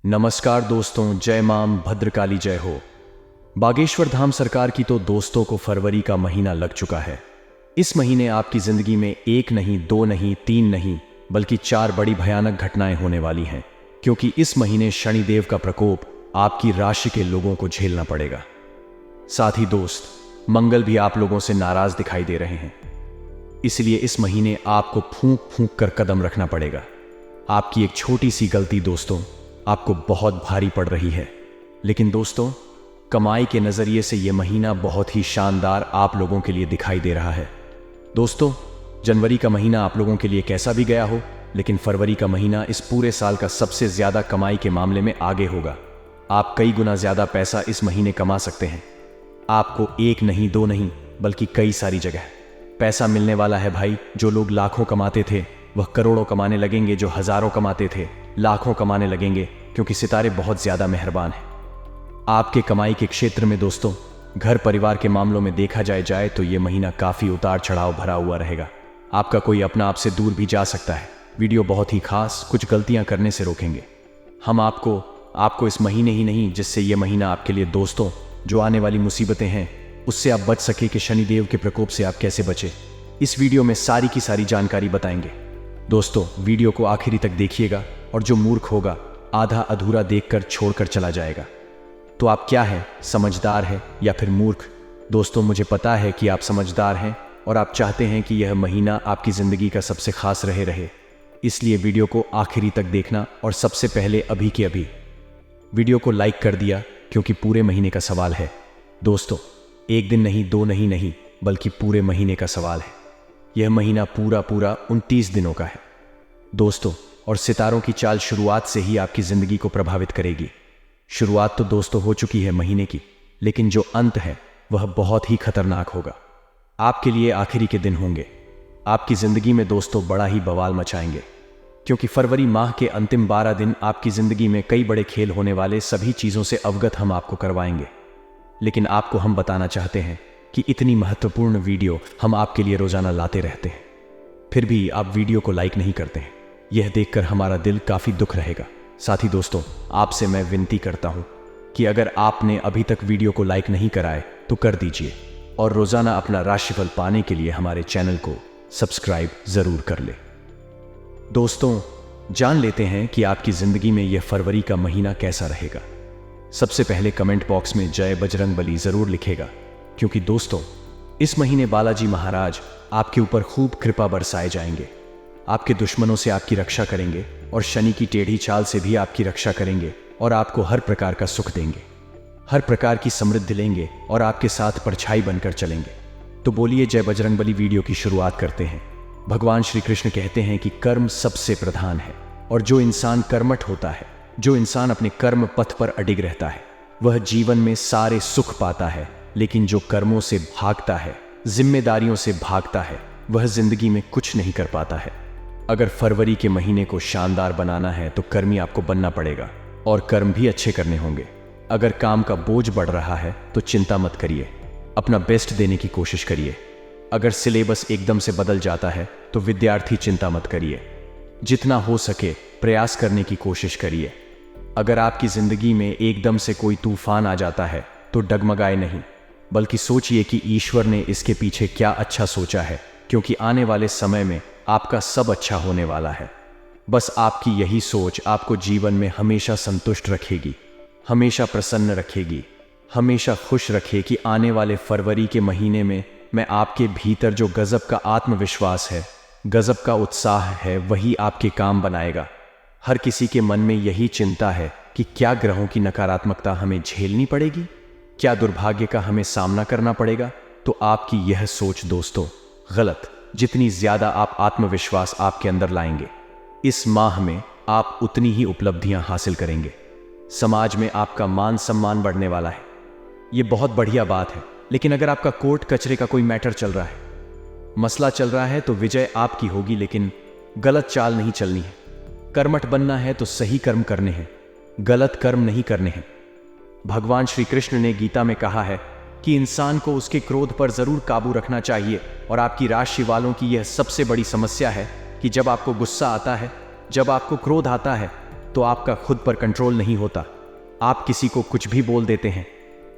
नमस्कार दोस्तों, जय मां भद्रकाली जय हो। बागेश्वर धाम सरकार की तो दोस्तों को फरवरी का महीना लग चुका है। इस महीने आपकी जिंदगी में एक नहीं, दो नहीं, तीन नहीं, बल्कि 4 बड़ी भयानक घटनाएं होने वाली हैं, क्योंकि इस महीने शनिदेव का प्रकोप आपकी राशि के लोगों को झेलना पड़ेगा। साथ ही दोस्त, मंगल भी आप लोगों से नाराज दिखाई दे रहे हैं। इसलिए इस महीने आपको फूंक फूंक कर कदम रखना पड़ेगा। आपकी एक छोटी सी गलती दोस्तों आपको बहुत भारी पड़ रही है। लेकिन दोस्तों, कमाई के नजरिए से यह महीना बहुत ही शानदार आप लोगों के लिए दिखाई दे रहा है। दोस्तों, जनवरी का महीना आप लोगों के लिए कैसा भी गया हो, लेकिन फरवरी का महीना इस पूरे साल का सबसे ज्यादा कमाई के मामले में आगे होगा। आप कई गुना ज्यादा पैसा इस महीने कमा सकते हैं। आपको एक नहीं, दो नहीं, बल्कि कई सारी जगह पैसा मिलने वाला है भाई। जो लोग लाखों कमाते थे वह करोड़ों कमाने लगेंगे, जो हजारों कमाते थे लाखों कमाने लगेंगे, क्योंकि सितारे बहुत ज्यादा मेहरबान हैं। आपके कमाई के क्षेत्र में दोस्तों, घर परिवार के मामलों में देखा जाए तो यह महीना काफी उतार चढ़ाव भरा हुआ रहेगा। आपका कोई अपना आपसे दूर भी जा सकता है। वीडियो बहुत ही खास कुछ गलतियां करने से रोकेंगे। हम आपको इस महीने ही नहीं, जिससे यह महीना आपके लिए दोस्तों जो आने वाली मुसीबतें हैं उससे आप बच सके कि शनिदेव के प्रकोप से आप कैसे बचे, इस वीडियो में सारी की सारी जानकारी बताएंगे। दोस्तों, वीडियो को आखिरी तक देखिएगा, और जो मूर्ख होगा आधा अधूरा देखकर छोड़कर चला जाएगा। तो आप क्या है, समझदार है या फिर मूर्ख? दोस्तों, मुझे पता है कि आप समझदार हैं और आप चाहते हैं कि यह महीना आपकी जिंदगी का सबसे खास रहे। इसलिए वीडियो को आखिरी तक देखना, और सबसे पहले अभी के अभी वीडियो को लाइक कर दिया, क्योंकि पूरे महीने का सवाल है। दोस्तों, एक दिन नहीं, दो नहीं, बल्कि पूरे महीने का सवाल है। यह महीना पूरा 29 दिनों का है दोस्तों, और सितारों की चाल शुरुआत से ही आपकी जिंदगी को प्रभावित करेगी। शुरुआत तो दोस्तों हो चुकी है महीने की, लेकिन जो अंत है वह बहुत ही खतरनाक होगा। आपके लिए आखिरी के दिन होंगे। आपकी जिंदगी में दोस्तों बड़ा ही बवाल मचाएंगे, क्योंकि फरवरी माह के अंतिम 12 दिन आपकी जिंदगी में कई बड़े खेल होने वाले, सभी चीजों से अवगत हम आपको करवाएंगे। लेकिन आपको हम बताना चाहते हैं कि इतनी महत्वपूर्ण वीडियो हम आपके लिए रोजाना लाते रहते हैं, फिर भी आप वीडियो को लाइक नहीं करते हैं। यह देखकर हमारा दिल काफी दुख रहेगा। साथ ही दोस्तों, आपसे मैं विनती करता हूं कि अगर आपने अभी तक वीडियो को लाइक नहीं कराए तो कर दीजिए, और रोजाना अपना राशिफल पाने के लिए हमारे चैनल को सब्सक्राइब जरूर कर ले। दोस्तों, जान लेते हैं कि आपकी जिंदगी में यह फरवरी का महीना कैसा रहेगा। सबसे पहले कमेंट बॉक्स में जय बजरंगबली जरूर लिखेगा, क्योंकि दोस्तों इस महीने बालाजी महाराज आपके ऊपर खूब कृपा बरसाए जाएंगे। आपके दुश्मनों से आपकी रक्षा करेंगे, और शनि की टेढ़ी चाल से भी आपकी रक्षा करेंगे, और आपको हर प्रकार का सुख देंगे, हर प्रकार की समृद्धि लेंगे, और आपके साथ परछाई बनकर चलेंगे। तो बोलिए जय बजरंगबली। वीडियो की शुरुआत करते हैं। भगवान श्री कृष्ण कहते हैं कि कर्म सबसे प्रधान है, और जो इंसान कर्मठ होता है, जो इंसान अपने कर्म पथ पर अडिग रहता है, वह जीवन में सारे सुख पाता है। लेकिन जो कर्मों से भागता है, जिम्मेदारियों से भागता है, वह जिंदगी में कुछ नहीं कर पाता है। अगर फरवरी के महीने को शानदार बनाना है तो कर्मी आपको बनना पड़ेगा, और कर्म भी अच्छे करने होंगे। अगर काम का बोझ बढ़ रहा है तो चिंता मत करिए, अपना बेस्ट देने की कोशिश करिए। अगर सिलेबस एकदम से बदल जाता है तो विद्यार्थी चिंता मत करिए, जितना हो सके प्रयास करने की कोशिश करिए। अगर आपकी जिंदगी में एकदम से कोई तूफान आ जाता है तो डगमगाए नहीं, बल्कि सोचिए कि ईश्वर ने इसके पीछे क्या अच्छा सोचा है, क्योंकि आने वाले समय में आपका सब अच्छा होने वाला है। बस आपकी यही सोच आपको जीवन में हमेशा संतुष्ट रखेगी, हमेशा प्रसन्न रखेगी, हमेशा खुश रखे कि आने वाले फरवरी के महीने में मैं आपके भीतर जो गजब का आत्मविश्वास है, गजब का उत्साह है, वही आपके काम बनाएगा। हर किसी के मन में यही चिंता है कि क्या ग्रहों की नकारात्मकता हमें झेलनी पड़ेगी, क्या दुर्भाग्य का हमें सामना करना पड़ेगा। तो आपकी यह सोच दोस्तों गलत। जितनी ज्यादा आप आत्मविश्वास आपके अंदर लाएंगे, इस माह में आप उतनी ही उपलब्धियां हासिल करेंगे। समाज में आपका मान सम्मान बढ़ने वाला है, यह बहुत बढ़िया बात है। लेकिन अगर आपका कोर्ट कचरे का कोई मैटर चल रहा है, मसला चल रहा है, तो विजय आपकी होगी, लेकिन गलत चाल नहीं चलनी है। कर्मठ बनना है तो सही कर्म करने हैं, गलत कर्म नहीं करने हैं। भगवान श्री कृष्ण ने गीता में कहा है कि इंसान को उसके क्रोध पर जरूर काबू रखना चाहिए, और आपकी राशि वालों की यह सबसे बड़ी समस्या है कि जब आपको गुस्सा आता है, जब आपको क्रोध आता है, तो आपका खुद पर कंट्रोल नहीं होता। आप किसी को कुछ भी बोल देते हैं।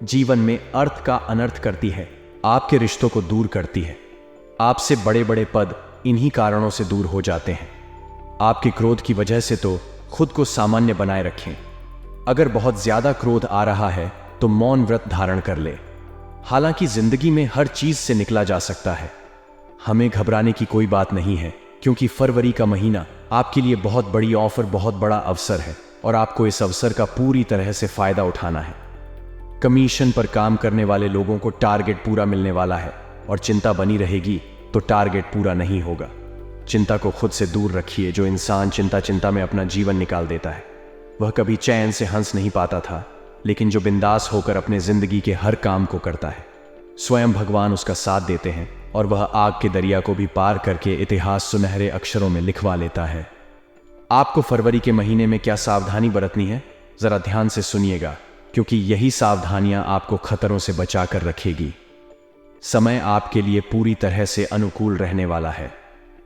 जीवन में अर्थ का अनर्थ करती है, आपके रिश्तों को दूर करती है। आपसे बड़े बड़े पद इन्हीं कारणों से दूर हो जाते हैं। आपके क्रोध की वजह से तो खुद को सामान्य बनाए रखें। अगर बहुत ज्यादा क्रोध आ रहा है तो मौन व्रत धारण कर ले। हालांकि जिंदगी में हर चीज से निकला जा सकता है। हमें घबराने की कोई बात नहीं है, क्योंकि फरवरी का महीना आपके लिए बहुत बड़ी ऑफर, बहुत बड़ा अवसर है और आपको इस अवसर का पूरी तरह से फायदा उठाना है। कमीशन पर काम करने वाले लोगों को टारगेट पूरा मिलने वाला है और चिंता बनी रहेगी तो टारगेट पूरा नहीं होगा। चिंता को खुद से दूर रखिए। जो इंसान चिंता में अपना जीवन निकाल देता है वह कभी चैन से हंस नहीं पाता था, लेकिन जो बिंदास होकर अपने जिंदगी के हर काम को करता है, स्वयं भगवान उसका साथ देते हैं और वह आग के दरिया को भी पार करके इतिहास सुनहरे अक्षरों में लिखवा लेता है। आपको फरवरी के महीने में क्या सावधानी बरतनी है, जरा ध्यान से सुनिएगा, क्योंकि यही सावधानियां आपको खतरों से बचा कर रखेगी। समय आपके लिए पूरी तरह से अनुकूल रहने वाला है।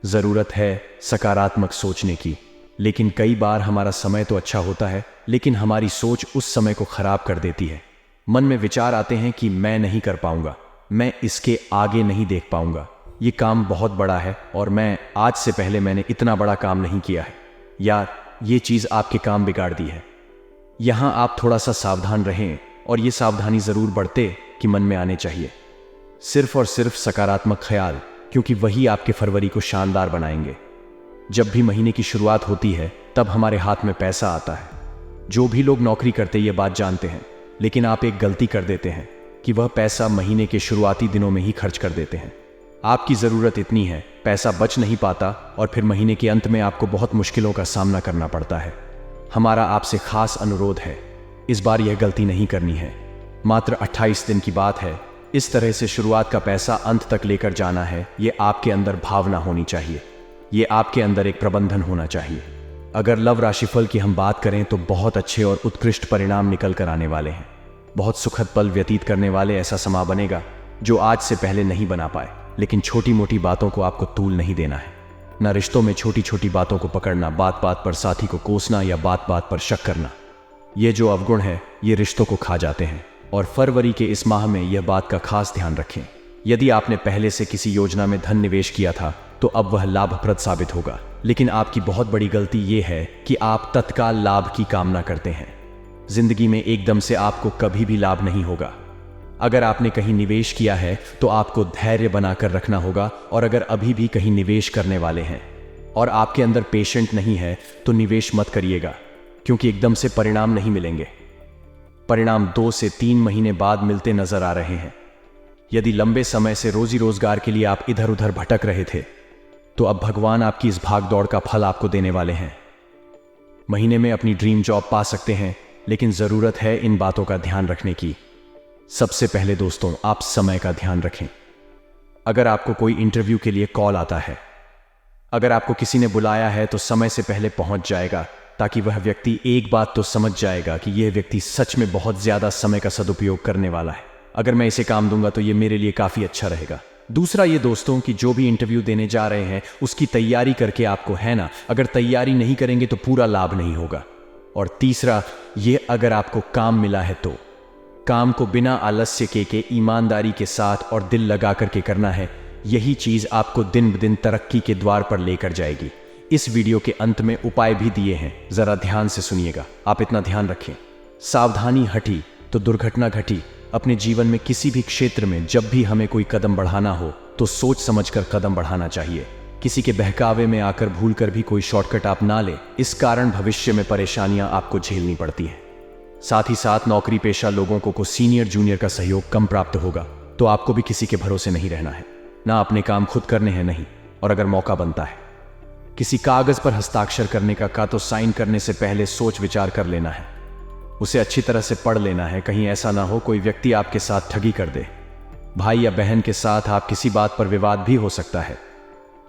जरूरत है सकारात्मक सोचने की, लेकिन कई बार हमारा समय तो अच्छा होता है, लेकिन हमारी सोच उस समय को खराब कर देती है। मन में विचार आते हैं कि मैं नहीं कर पाऊंगा, मैं इसके आगे नहीं देख पाऊंगा, ये काम बहुत बड़ा है और मैं आज से पहले मैंने इतना बड़ा काम नहीं किया है, यार ये चीज आपके काम बिगाड़ दी है। यहां आप थोड़ा सा सावधान रहें और ये सावधानी जरूर बढ़ते कि मन में आने चाहिए। सिर्फ और सिर्फ सकारात्मक ख्याल, क्योंकि वही आपके फरवरी को शानदार बनाएंगे। जब भी महीने की शुरुआत होती है तब हमारे हाथ में पैसा आता है। जो भी लोग नौकरी करते ये बात जानते हैं, लेकिन आप एक गलती कर देते हैं कि वह पैसा महीने के शुरुआती दिनों में ही खर्च कर देते हैं। आपकी ज़रूरत इतनी है, पैसा बच नहीं पाता और फिर महीने के अंत में आपको बहुत मुश्किलों का सामना करना पड़ता है। हमारा आपसे खास अनुरोध है, इस बार यह गलती नहीं करनी है। मात्र 28 दिन की बात है। इस तरह से शुरुआत का पैसा अंत तक लेकर जाना है। ये आपके अंदर भावना होनी चाहिए, ये आपके अंदर एक प्रबंधन होना चाहिए। अगर लव राशिफल की हम बात करें तो बहुत अच्छे और उत्कृष्ट परिणाम निकल कर आने वाले हैं। बहुत सुखद पल व्यतीत करने वाले ऐसा समा बनेगा जो आज से पहले नहीं बना पाए। लेकिन छोटी मोटी बातों को आपको तूल नहीं देना है। ना रिश्तों में छोटी छोटी बातों को पकड़ना, बात बात पर साथी को कोसना या बात बात पर शक करना। ये जो अवगुण है ये रिश्तों को खा जाते हैं और फरवरी के इस माह में यह बात का खास ध्यान रखें। यदि आपने पहले से किसी योजना में धन निवेश किया था तो अब वह लाभप्रद साबित होगा। लेकिन आपकी बहुत बड़ी गलती यह है कि आप तत्काल लाभ की कामना करते हैं। जिंदगी में एकदम से आपको कभी भी लाभ नहीं होगा। अगर आपने कहीं निवेश किया है तो आपको धैर्य बनाकर रखना होगा, और अगर अभी भी कहीं निवेश करने वाले हैं और आपके अंदर पेशेंट नहीं है तो निवेश मत करिएगा, क्योंकि एकदम से परिणाम नहीं मिलेंगे। परिणाम 2 से 3 महीने बाद मिलते नजर आ रहे हैं। यदि लंबे समय से रोजी रोजगार के लिए आप इधर उधर भटक रहे थे तो अब भगवान आपकी इस भाग दौड़ का फल आपको देने वाले हैं। महीने में अपनी ड्रीम जॉब पा सकते हैं, लेकिन जरूरत है इन बातों का ध्यान रखने की। सबसे पहले दोस्तों, आप समय का ध्यान रखें। अगर आपको कोई इंटरव्यू के लिए कॉल आता है, अगर आपको किसी ने बुलाया है तो समय से पहले पहुंच जाएगा, ताकि वह व्यक्ति एक बात तो समझ जाएगा कि यह व्यक्ति सच में बहुत ज्यादा समय का सदुपयोग करने वाला है। अगर मैं इसे काम दूंगा तो यह मेरे लिए काफी अच्छा रहेगा। दूसरा ये दोस्तों कि जो भी इंटरव्यू देने जा रहे हैं उसकी तैयारी करके आपको, है ना, अगर तैयारी नहीं करेंगे तो पूरा लाभ नहीं होगा। और तीसरा ये, अगर आपको काम मिला है तो काम को बिना आलस्य के ईमानदारी के साथ और दिल लगा करके करना है। यही चीज आपको दिन ब दिन तरक्की के द्वार पर लेकर जाएगी। इस वीडियो के अंत में उपाय भी दिए हैं, जरा ध्यान से सुनिएगा। आप इतना ध्यान रखें, सावधानी हटी तो दुर्घटना घटी। अपने जीवन में किसी भी क्षेत्र में जब भी हमें कोई कदम बढ़ाना हो तो सोच समझकर कदम बढ़ाना चाहिए। किसी के बहकावे में आकर भूलकर भी कोई शॉर्टकट आप ना ले, इस कारण भविष्य में परेशानियां आपको झेलनी पड़ती हैं। साथ ही साथ नौकरी पेशा लोगों को सीनियर जूनियर का सहयोग कम प्राप्त होगा, तो आपको भी किसी के भरोसे नहीं रहना है। ना अपने काम खुद करने हैं, नहीं। और अगर मौका बनता है किसी कागज पर हस्ताक्षर करने का तो साइन करने से पहले सोच विचार कर लेना है, उसे अच्छी तरह से पढ़ लेना है। कहीं ऐसा ना हो कोई व्यक्ति आपके साथ ठगी कर दे। भाई या बहन के साथ आप किसी बात पर विवाद भी हो सकता है।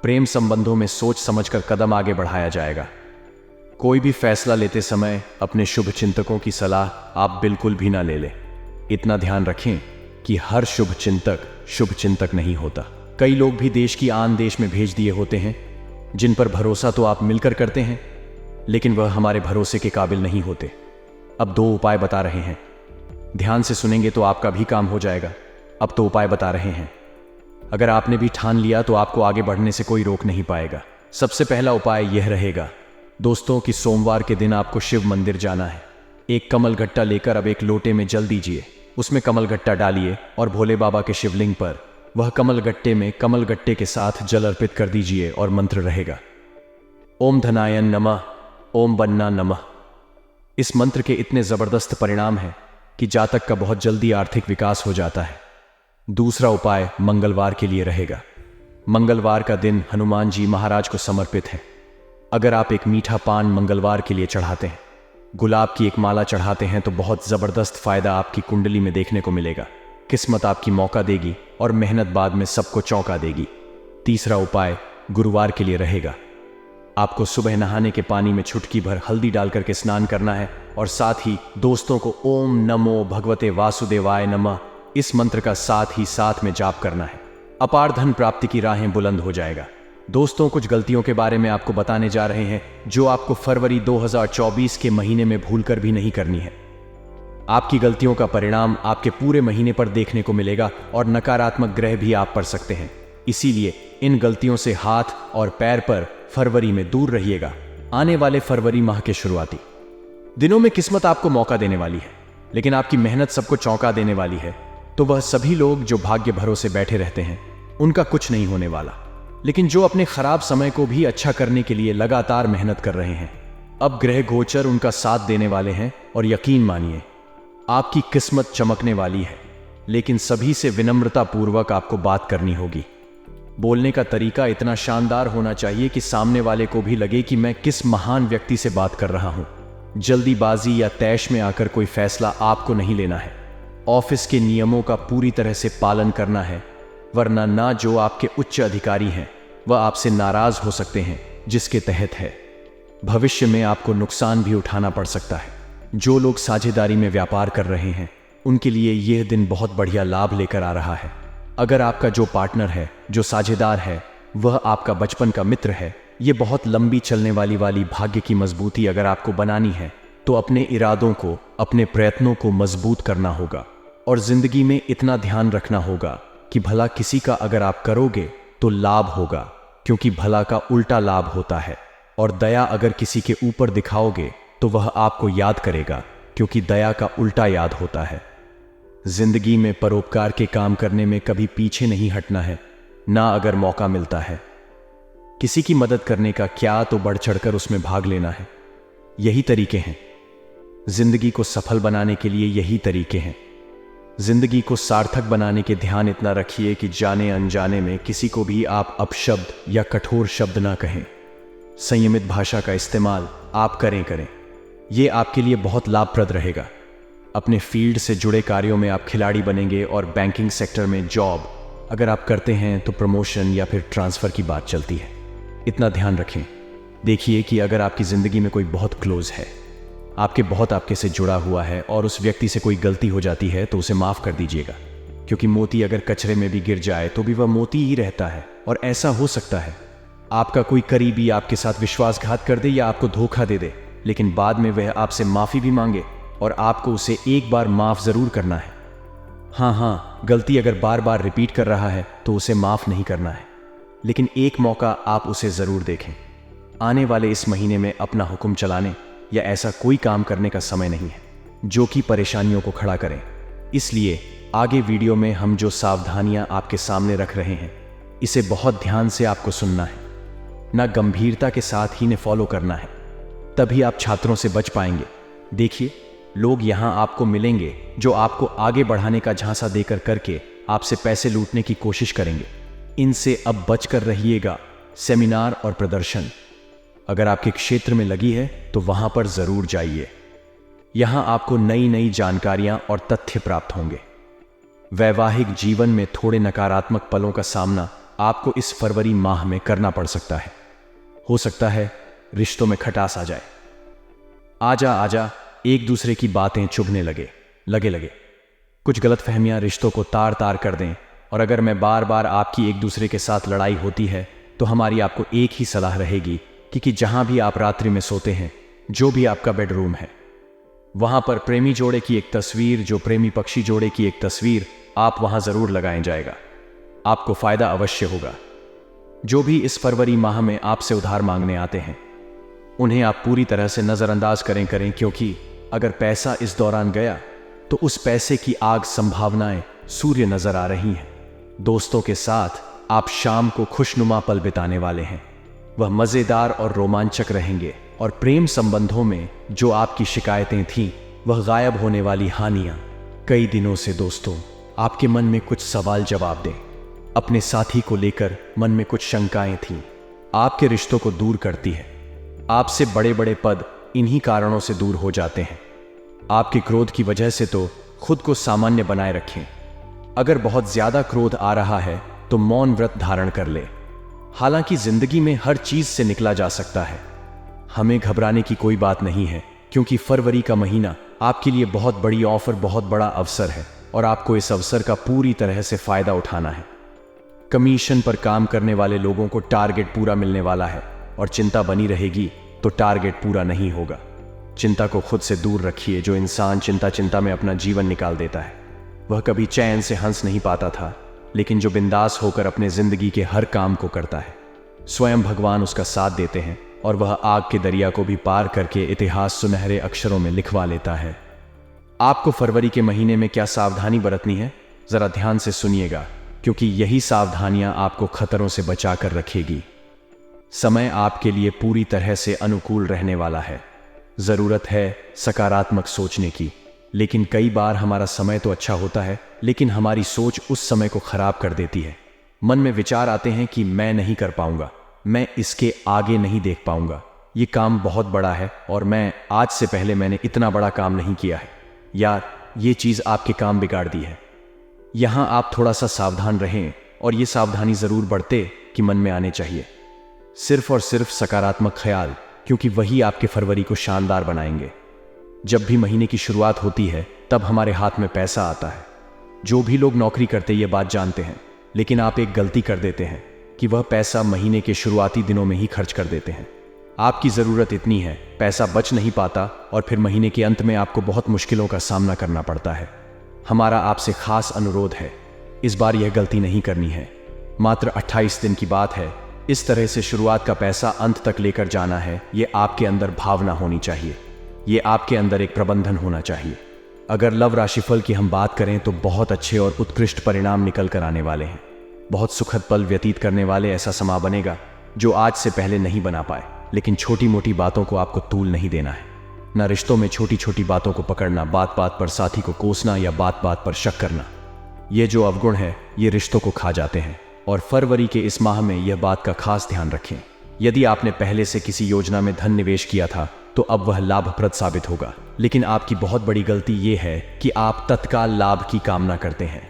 प्रेम संबंधों में सोच समझकर कदम आगे बढ़ाया जाएगा। कोई भी फैसला लेते समय अपने शुभ चिंतकों की सलाह आप बिल्कुल भी ना ले लें। इतना ध्यान रखें कि हर शुभ चिंतक नहीं होता। कई लोग भी देश की आन देश में भेज दिए होते हैं, जिन पर भरोसा तो आप मिलकर करते हैं, लेकिन वह हमारे भरोसे के काबिल नहीं होते। अब 2 उपाय बता रहे हैं, ध्यान से सुनेंगे तो आपका भी काम हो जाएगा। अब तो उपाय बता रहे हैं, अगर आपने भी ठान लिया तो आपको आगे बढ़ने से कोई रोक नहीं पाएगा। सबसे पहला उपाय यह रहेगा दोस्तों कि सोमवार के दिन आपको शिव मंदिर जाना है। एक कमल गट्टा लेकर अब एक लोटे में जल दीजिए, उसमें कमल गट्टा डालिए और भोले बाबा के शिवलिंग पर वह कमल गट्टे में कमल गट्टे के साथ जल अर्पित कर दीजिए और मंत्र रहेगा, ओम धनायन नमः, ओम बन्ना नमः। इस मंत्र के इतने जबरदस्त परिणाम हैं कि जातक का बहुत जल्दी आर्थिक विकास हो जाता है। दूसरा उपाय मंगलवार के लिए रहेगा। मंगलवार का दिन हनुमान जी महाराज को समर्पित है। अगर आप एक मीठा पान मंगलवार के लिए चढ़ाते हैं, गुलाब की एक माला चढ़ाते हैं तो बहुत जबरदस्त फायदा आपकी कुंडली में देखने को मिलेगा। किस्मत आपकी मौका देगी और मेहनत बाद में सबको चौंका देगी। तीसरा उपाय गुरुवार के लिए रहेगा। आपको सुबह नहाने के पानी में चुटकी भर हल्दी डालकर के स्नान करना है और साथ ही दोस्तों को ओम नमो भगवते वासुदेवाय नमः इस मंत्र का साथ ही साथ में जाप करना है। अपार धन प्राप्ति की राहें बुलंद हो जाएगा। दोस्तों, कुछ गलतियों के बारे में आपको बताने जा रहे हैं जो आपको फरवरी 2024 के महीने में भूलकर भी नहीं करनी है। आपकी गलतियों का परिणाम आपके पूरे महीने पर देखने को मिलेगा और नकारात्मक ग्रह भी आप पड़ सकते हैं। इसीलिए इन गलतियों से हाथ और पैर पर फरवरी में दूर रहिएगा। आने वाले फरवरी माह के शुरुआती दिनों में किस्मत आपको मौका देने वाली है, लेकिन आपकी मेहनत सबको चौंका देने वाली है। तो वह सभी लोग जो भाग्य भरोसे बैठे रहते हैं उनका कुछ नहीं होने वाला, लेकिन जो अपने खराब समय को भी अच्छा करने के लिए लगातार मेहनत कर रहे हैं, अब ग्रह गोचर उनका साथ देने वाले हैं और यकीन मानिए आपकी किस्मत चमकने वाली है। लेकिन सभी से विनम्रता पूर्वक आपको बात करनी होगी। बोलने का तरीका इतना शानदार होना चाहिए कि सामने वाले को भी लगे कि मैं किस महान व्यक्ति से बात कर रहा हूं। जल्दीबाजी या तैश में आकर कोई फैसला आपको नहीं लेना है। ऑफिस के नियमों का पूरी तरह से पालन करना है, वरना ना जो आपके उच्च अधिकारी हैं वह आपसे नाराज हो सकते हैं, जिसके तहत है भविष्य में आपको नुकसान भी उठाना पड़ सकता है। जो लोग साझेदारी में व्यापार कर रहे हैं उनके लिए यह दिन बहुत बढ़िया लाभ लेकर आ रहा है। अगर आपका जो पार्टनर है, जो साझेदार है, वह आपका बचपन का मित्र है, ये बहुत लंबी चलने वाली भाग्य की मजबूती अगर आपको बनानी है तो अपने इरादों को, अपने प्रयत्नों को मजबूत करना होगा और जिंदगी में इतना ध्यान रखना होगा कि भला किसी का अगर आप करोगे तो लाभ होगा, क्योंकि भला का उल्टा लाभ होता है। और दया अगर किसी के ऊपर दिखाओगे तो वह आपको याद करेगा, क्योंकि दया का उल्टा याद होता है। जिंदगी में परोपकार के काम करने में कभी पीछे नहीं हटना है, ना अगर मौका मिलता है किसी की मदद करने का, क्या तो बढ़ चढ़कर उसमें भाग लेना है। यही तरीके हैं जिंदगी को सफल बनाने के लिए, यही तरीके हैं जिंदगी को सार्थक बनाने के। ध्यान इतना रखिए कि जाने अनजाने में किसी को भी आप अपशब्द या कठोर शब्द ना कहें। संयमित भाषा का इस्तेमाल आप करें। यह आपके लिए बहुत लाभप्रद रहेगा। अपने फील्ड से जुड़े कार्यों में आप खिलाड़ी बनेंगे और बैंकिंग सेक्टर में जॉब अगर आप करते हैं तो प्रमोशन या फिर ट्रांसफर की बात चलती है। इतना ध्यान रखें। देखिए कि अगर आपकी जिंदगी में कोई बहुत क्लोज है, आपके से जुड़ा हुआ है और उस व्यक्ति से कोई गलती हो जाती है तो उसे माफ कर दीजिएगा, क्योंकि मोती अगर कचरे में भी गिर जाए तो भी वह मोती ही रहता है। और ऐसा हो सकता है आपका कोई करीबी आपके साथ विश्वासघात कर दे या आपको धोखा दे दे, लेकिन बाद में वह आपसे माफी भी मांगे और आपको उसे एक बार माफ जरूर करना है। हाँ, गलती अगर बार बार रिपीट कर रहा है तो उसे माफ नहीं करना है, लेकिन एक मौका आप उसे जरूर देखें। आने वाले इस महीने में अपना हुक्म चलाने या ऐसा कोई काम करने का समय नहीं है जो कि परेशानियों को खड़ा करें। इसलिए आगे वीडियो में हम जो सावधानियां आपके सामने रख रहे हैं, इसे बहुत ध्यान से आपको सुनना है, ना गंभीरता के साथ ही ने फॉलो करना है, तभी आप छात्रों से बच पाएंगे। देखिए, लोग यहां आपको मिलेंगे जो आपको आगे बढ़ाने का झांसा देकर करके आपसे पैसे लूटने की कोशिश करेंगे। इनसे अब बचकर रहिएगा। सेमिनार और प्रदर्शन अगर आपके क्षेत्र में लगी है तो वहां पर जरूर जाइए। यहां आपको नई नई जानकारियां और तथ्य प्राप्त होंगे। वैवाहिक जीवन में थोड़े नकारात्मक पलों का सामना आपको इस फरवरी माह में करना पड़ सकता है। हो सकता है रिश्तों में खटास आ जाए। आजा एक दूसरे की बातें चुभने लगे। कुछ गलतफहमियां रिश्तों को तार तार कर दें। और अगर मैं बार बार आपकी एक दूसरे के साथ लड़ाई होती है तो हमारी आपको एक ही सलाह रहेगी कि जहां भी आप रात्रि में सोते हैं, जो भी आपका बेडरूम है, वहां पर प्रेमी जोड़े की एक तस्वीर, जो प्रेमी पक्षी जोड़े की एक तस्वीर आप वहां जरूर लगाएं जाएगा। आपको फायदा अवश्य होगा। जो भी इस फरवरी माह में आपसे उधार मांगने आते हैं, उन्हें आप पूरी तरह से नजरअंदाज करें, क्योंकि अगर पैसा इस दौरान गया तो उस पैसे की आग संभावनाएं सूर्य नजर आ रही हैं। दोस्तों के साथ आप शाम को खुशनुमा पल बिताने वाले हैं। वह मजेदार और रोमांचक रहेंगे, और प्रेम संबंधों में जो आपकी शिकायतें थीं, वह गायब होने वाली हानियां। कई दिनों से दोस्तों आपके मन में कुछ सवाल जवाब दें, अपने साथी को लेकर मन में कुछ शंकाएं थीं, आपके रिश्तों को दूर करती है। आपसे बड़े बड़े पद इन्हीं कारणों से दूर हो जाते हैं। आपके क्रोध की वजह से तो खुद को सामान्य बनाए रखें। अगर बहुत ज्यादा क्रोध आ रहा है तो मौन व्रत धारण कर ले। हालांकि जिंदगी में हर चीज से निकला जा सकता है। हमें घबराने की कोई बात नहीं है, क्योंकि फरवरी का महीना आपके लिए बहुत बड़ी ऑफर, बहुत बड़ा अवसर है, और आपको इस अवसर का पूरी तरह से फायदा उठाना है। कमीशन पर काम करने वाले लोगों को टारगेट पूरा मिलने वाला है, और चिंता बनी रहेगी तो टारगेट पूरा नहीं होगा। चिंता को खुद से दूर रखिए। जो इंसान चिंता में अपना जीवन निकाल देता है, वह कभी चैन से हंस नहीं पाता था, लेकिन जो बिंदास होकर अपने जिंदगी के हर काम को करता है, स्वयं भगवान उसका साथ देते हैं, और वह आग के दरिया को भी पार करके इतिहास सुनहरे अक्षरों में लिखवा लेता है। आपको फरवरी के महीने में क्या सावधानी बरतनी है, जरा ध्यान से सुनिएगा, क्योंकि यही सावधानियां आपको खतरों से बचा कर रखेगी। समय आपके लिए पूरी तरह से अनुकूल रहने वाला है। जरूरत है सकारात्मक सोचने की, लेकिन कई बार हमारा समय तो अच्छा होता है, लेकिन हमारी सोच उस समय को खराब कर देती है। मन में विचार आते हैं कि मैं नहीं कर पाऊंगा, मैं इसके आगे नहीं देख पाऊंगा, ये काम बहुत बड़ा है और मैं आज से पहले मैंने इतना बड़ा काम नहीं किया है, यार ये चीज आपके काम बिगाड़ दी है। यहां आप थोड़ा सा सावधान रहें, और ये सावधानी जरूर बढ़ते कि मन में आने चाहिए। सिर्फ और सिर्फ सकारात्मक ख्याल, क्योंकि वही आपके फरवरी को शानदार बनाएंगे। जब भी महीने की शुरुआत होती है, तब हमारे हाथ में पैसा आता है। जो भी लोग नौकरी करते ये बात जानते हैं, लेकिन आप एक गलती कर देते हैं कि वह पैसा महीने के शुरुआती दिनों में ही खर्च कर देते हैं। आपकी जरूरत इतनी है, पैसा बच नहीं पाता, और फिर महीने के अंत में आपको बहुत मुश्किलों का सामना करना पड़ता है। हमारा आपसे खास अनुरोध है, इस बार यह गलती नहीं करनी है। मात्र 28 दिन की बात है। इस तरह से शुरुआत का पैसा अंत तक लेकर जाना है। ये आपके अंदर भावना होनी चाहिए, ये आपके अंदर एक प्रबंधन होना चाहिए। अगर लव राशिफल की हम बात करें तो बहुत अच्छे और उत्कृष्ट परिणाम निकल कर आने वाले हैं। बहुत सुखद पल व्यतीत करने वाले ऐसा समा बनेगा जो आज से पहले नहीं बना पाए। लेकिन छोटी मोटी बातों को आपको तूल नहीं देना है। ना रिश्तों में छोटी छोटी बातों को पकड़ना, बात बात पर साथी को कोसना या बात बात पर शक करना। ये जो अवगुण है, ये रिश्तों को खा जाते हैं, और फरवरी के इस माह में यह बात का खास ध्यान रखें। यदि आपने पहले से किसी योजना में धन निवेश किया था तो अब वह लाभप्रद साबित होगा। लेकिन आपकी बहुत बड़ी गलती यह है कि आप तत्काल लाभ की कामना करते हैं।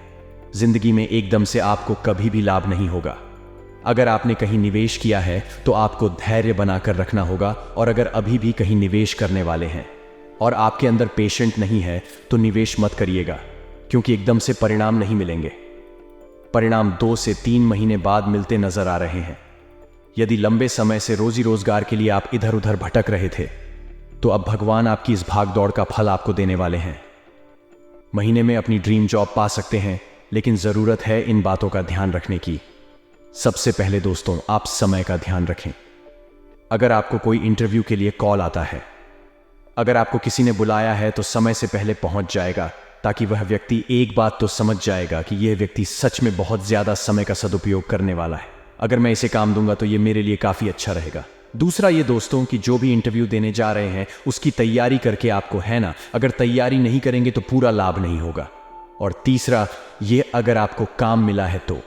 जिंदगी में एकदम से आपको कभी भी लाभ नहीं होगा। अगर आपने कहीं निवेश किया है तो आपको धैर्य बनाकर रखना होगा, और अगर अभी भी कहीं निवेश करने वाले हैं और आपके अंदर पेशेंट नहीं है तो निवेश मत करिएगा, क्योंकि एकदम से परिणाम नहीं मिलेंगे। परिणाम 2 से 3 महीने बाद मिलते नजर आ रहे हैं। यदि लंबे समय से रोजी रोजगार के लिए आप इधर उधर भटक रहे थे, तो अब भगवान आपकी इस भाग दौड़ का फल आपको देने वाले हैं। महीने में अपनी ड्रीम जॉब पा सकते हैं, लेकिन जरूरत है इन बातों का ध्यान रखने की। सबसे पहले दोस्तों, आप समय का ध्यान रखें। अगर आपको कोई इंटरव्यू के लिए कॉल आता है, अगर आपको किसी ने बुलाया है, तो समय से पहले पहुंच जाएगा, ताकि वह व्यक्ति एक बात तो समझ जाएगा कि यह व्यक्ति सच में बहुत ज्यादा समय का सदुपयोग करने वाला है। अगर मैं इसे काम दूंगा तो यह मेरे लिए काफी अच्छा रहेगा। दूसरा ये दोस्तों कि जो भी इंटरव्यू देने जा रहे हैं उसकी तैयारी करके आपको, है ना, अगर तैयारी नहीं करेंगे तो पूरा लाभ नहीं होगा। और तीसरा ये, अगर आपको काम मिला है तो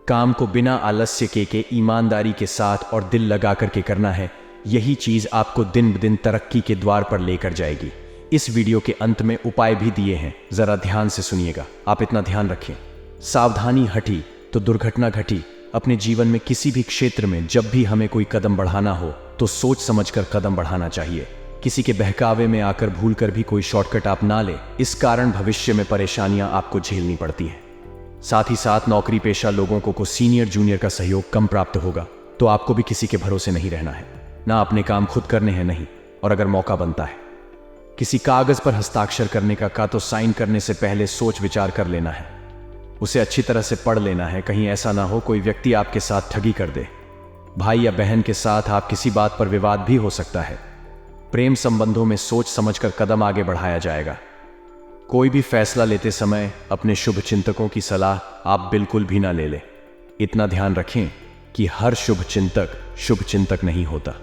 काम को बिना आलस्य के ईमानदारी के साथ और दिल लगा करके करना है। यही चीज आपको दिन ब दिन तरक्की के द्वार पर लेकर जाएगी। इस वीडियो के अंत में उपाय भी दिए हैं, जरा ध्यान से सुनिएगा। आप इतना ध्यान रखें, सावधानी हटी तो दुर्घटना घटी। अपने जीवन में किसी भी क्षेत्र में जब भी हमें कोई कदम बढ़ाना हो तो सोच समझकर कदम बढ़ाना चाहिए। किसी के बहकावे में आकर भूलकर भी कोई शॉर्टकट आप ना ले, इस कारण भविष्य में परेशानियां आपको झेलनी पड़ती हैं। साथ ही साथ नौकरी पेशा लोगों को सीनियर जूनियर का सहयोग कम प्राप्त होगा, तो आपको भी किसी के भरोसे नहीं रहना है। ना अपने काम खुद करने हैं नहीं, और अगर मौका बनता है किसी कागज पर हस्ताक्षर करने का तो साइन करने से पहले सोच विचार कर लेना है, उसे अच्छी तरह से पढ़ लेना है। कहीं ऐसा ना हो कोई व्यक्ति आपके साथ ठगी कर दे। भाई या बहन के साथ आप किसी बात पर विवाद भी हो सकता है। प्रेम संबंधों में सोच समझकर कदम आगे बढ़ाया जाएगा। कोई भी फैसला लेते समय अपने शुभ चिंतकों की सलाह आप बिल्कुल भी ना ले लें। इतना ध्यान रखें कि हर शुभ चिंतक नहीं होता।